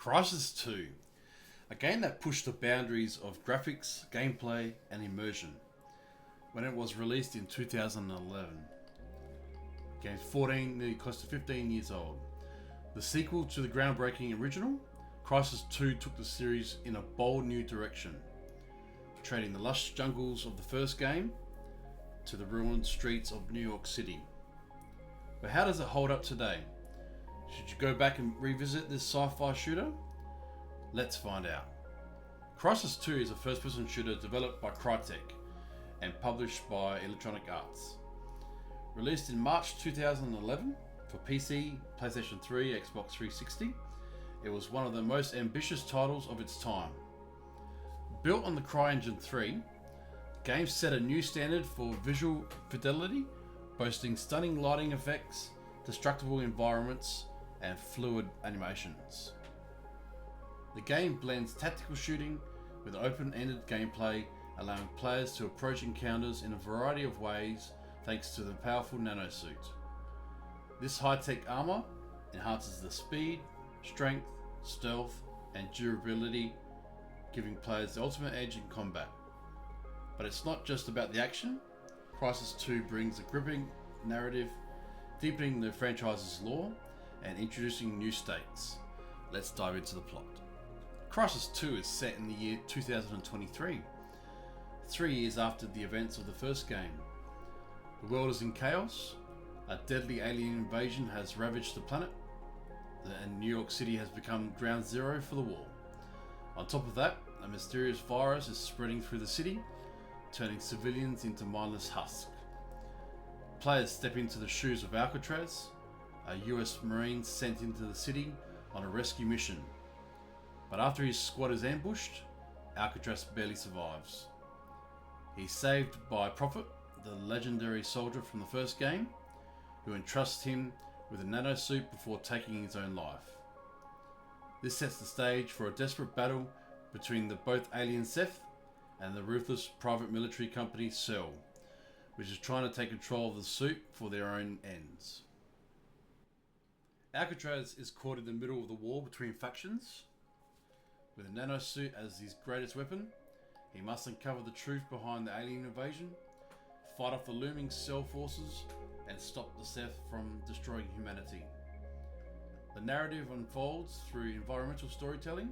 Crysis 2, a game that pushed the boundaries of graphics, gameplay, and immersion when it was released in 2011. The game's 14, nearly close to 15 years old. The sequel to the groundbreaking original, Crysis 2 took the series in a bold new direction, trading the lush jungles of the first game to the ruined streets of New York City. But how does it hold up today? Should you go back and revisit this sci-fi shooter? Let's find out. Crysis 2 is a first-person shooter developed by Crytek and published by Electronic Arts. Released in March 2011 for PC, PlayStation 3, Xbox 360, it was one of the most ambitious titles of its time. Built on the CryEngine 3, the game set a new standard for visual fidelity, boasting stunning lighting effects, destructible environments, and fluid animations. The game blends tactical shooting with open-ended gameplay, allowing players to approach encounters in a variety of ways thanks to the powerful nanosuit. This high-tech armor enhances the speed, strength, stealth, and durability, giving players the ultimate edge in combat. But it's not just about the action. Crysis 2 brings a gripping narrative, deepening the franchise's lore and introducing new stakes. Let's dive into the plot. Crysis 2 is set in the year 2023, 3 years after the events of the first game. The world is in chaos, a deadly alien invasion has ravaged the planet, and New York City has become ground zero for the war. On top of that, a mysterious virus is spreading through the city, turning civilians into mindless husks. Players step into the shoes of Alcatraz, a US Marine sent into the city on a rescue mission. But after his squad is ambushed, Alcatraz barely survives. He's saved by Prophet, the legendary soldier from the first game, who entrusts him with a nanosuit before taking his own life. This sets the stage for a desperate battle between the both alien Seth and the ruthless private military company Cell, which is trying to take control of the suit for their own ends. Alcatraz is caught in the middle of the war between factions. With a nanosuit as his greatest weapon, he must uncover the truth behind the alien invasion, fight off the looming Cell forces, and stop the Seth from destroying humanity. The narrative unfolds through environmental storytelling,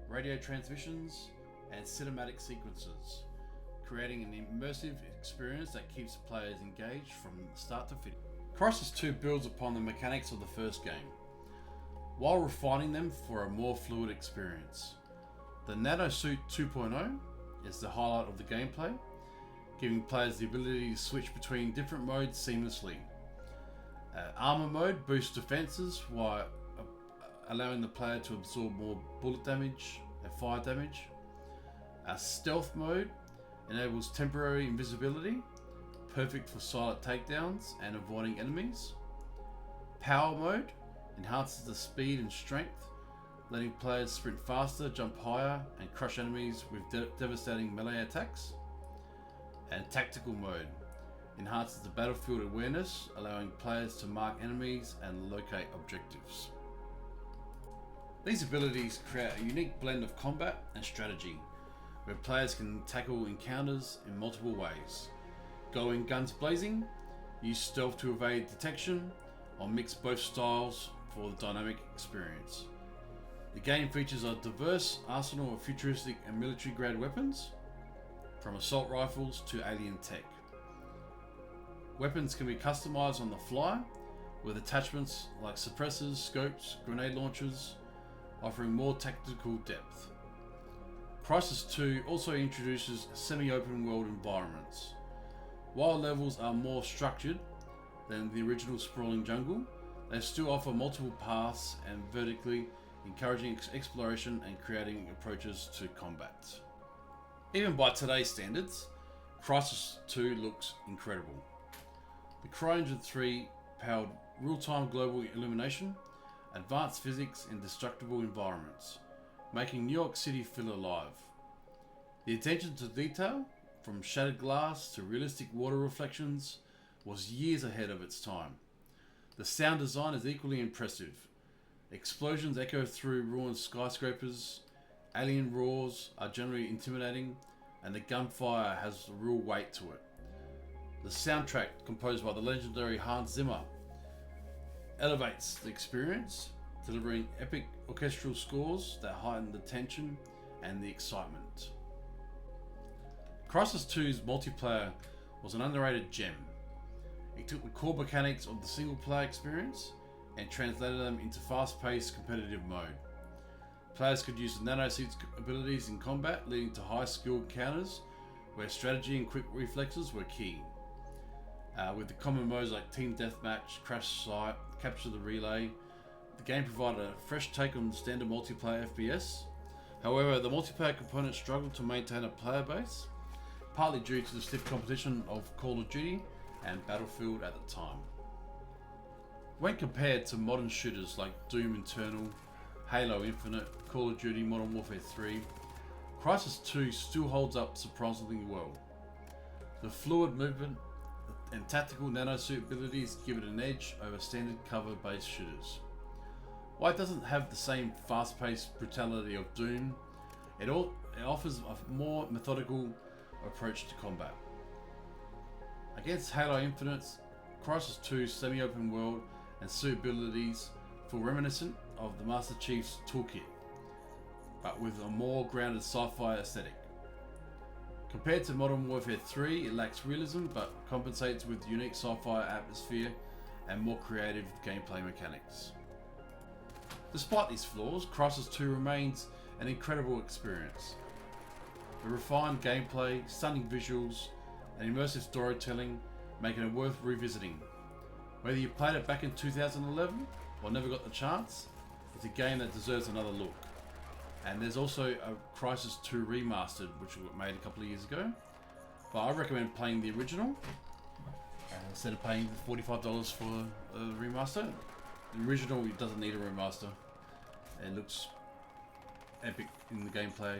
radio transmissions, and cinematic sequences, creating an immersive experience that keeps players engaged from start to finish. Crysis 2 builds upon the mechanics of the first game, while refining them for a more fluid experience. The Nanosuit 2.0 is the highlight of the gameplay, giving players the ability to switch between different modes seamlessly. Armor mode boosts defenses while allowing the player to absorb more bullet damage and fire damage. Stealth mode enables temporary invisibility, perfect for silent takedowns and avoiding enemies. Power mode enhances the speed and strength, letting players sprint faster, jump higher, and crush enemies with devastating melee attacks. And Tactical mode enhances the battlefield awareness, allowing players to mark enemies and locate objectives. These abilities create a unique blend of combat and strategy, where players can tackle encounters in multiple ways, go in guns blazing, use stealth to evade detection, or mix both styles for the dynamic experience. The game features a diverse arsenal of futuristic and military-grade weapons, from assault rifles to alien tech. Weapons can be customized on the fly, with attachments like suppressors, scopes, grenade launchers, offering more tactical depth. Crysis 2 also introduces semi-open world environments. While levels are more structured than the original sprawling jungle, they still offer multiple paths and vertically, encouraging exploration and creating approaches to combat. Even by today's standards, Crysis 2 looks incredible. The CryEngine 3 powered real-time global illumination, advanced physics and destructible environments, making New York City feel alive. The attention to detail, from shattered glass to realistic water reflections, was years ahead of its time. The sound design is equally impressive, Explosions echo through ruined skyscrapers, alien roars are generally intimidating, and the gunfire has a real weight to it. The soundtrack, composed by the legendary Hans Zimmer, elevates the experience, delivering epic orchestral scores that heighten the tension and the excitement. Crysis 2's multiplayer was an underrated gem. It took the core mechanics of the single player experience and translated them into fast-paced competitive mode. Players could use the nanosuit's abilities in combat, leading to high-skill counters where strategy and quick reflexes were key. With the common modes like Team Deathmatch, Crash Site, Capture the Relay, the game provided a fresh take on standard multiplayer FPS. However, the multiplayer component struggled to maintain a player base, partly due to the stiff competition of Call of Duty and Battlefield at the time. When compared to modern shooters like Doom Eternal, Halo Infinite, Call of Duty Modern Warfare 3, Crysis 2 still holds up surprisingly well. The fluid movement and tactical nanosuit abilities give it an edge over standard cover-based shooters. While it doesn't have the same fast-paced brutality of Doom, it offers a more methodical approach to combat. Against Halo Infinite's, Crysis 2's semi-open world and suit abilities feel reminiscent of the Master Chief's toolkit, but with a more grounded sci-fi aesthetic. Compared to Modern Warfare 3, it lacks realism but compensates with unique sci-fi atmosphere and more creative gameplay mechanics. Despite these flaws, Crysis 2 remains an incredible experience. The refined gameplay, stunning visuals, and immersive storytelling make it worth revisiting. Whether you played it back in 2011 or never got the chance, it's a game that deserves another look. And there's also a Crysis 2 Remastered, which was made a couple of years ago. But I recommend playing the original instead of paying $45 for a remaster. The original doesn't need a remaster. It looks epic in the gameplay.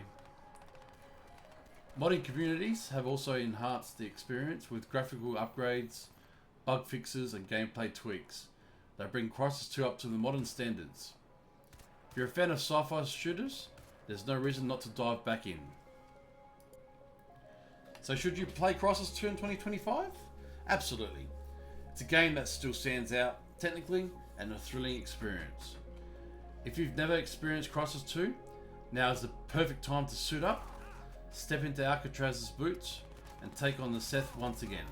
Modding communities have also enhanced the experience with graphical upgrades, bug fixes, and gameplay tweaks that bring Crysis 2 up to the modern standards. If you're a fan of sci-fi shooters, there's no reason not to dive back in. So should you play Crysis 2 in 2025? Absolutely. It's a game that still stands out technically and a thrilling experience. If you've never experienced Crysis 2, now is the perfect time to suit up, step into Alcatraz's boots, and take on the Seth once again.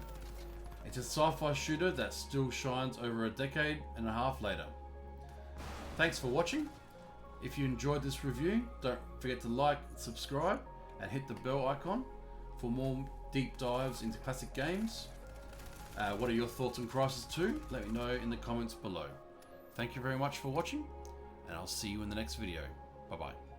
It's a sci-fi shooter that still shines over a decade and a half later. Thanks for watching. If you enjoyed this review, don't forget to like, subscribe, and hit the bell icon for more deep dives into classic games. What are your thoughts on Crysis 2? Let me know in the comments below. Thank you very much for watching, and I'll see you in the next video. Bye bye.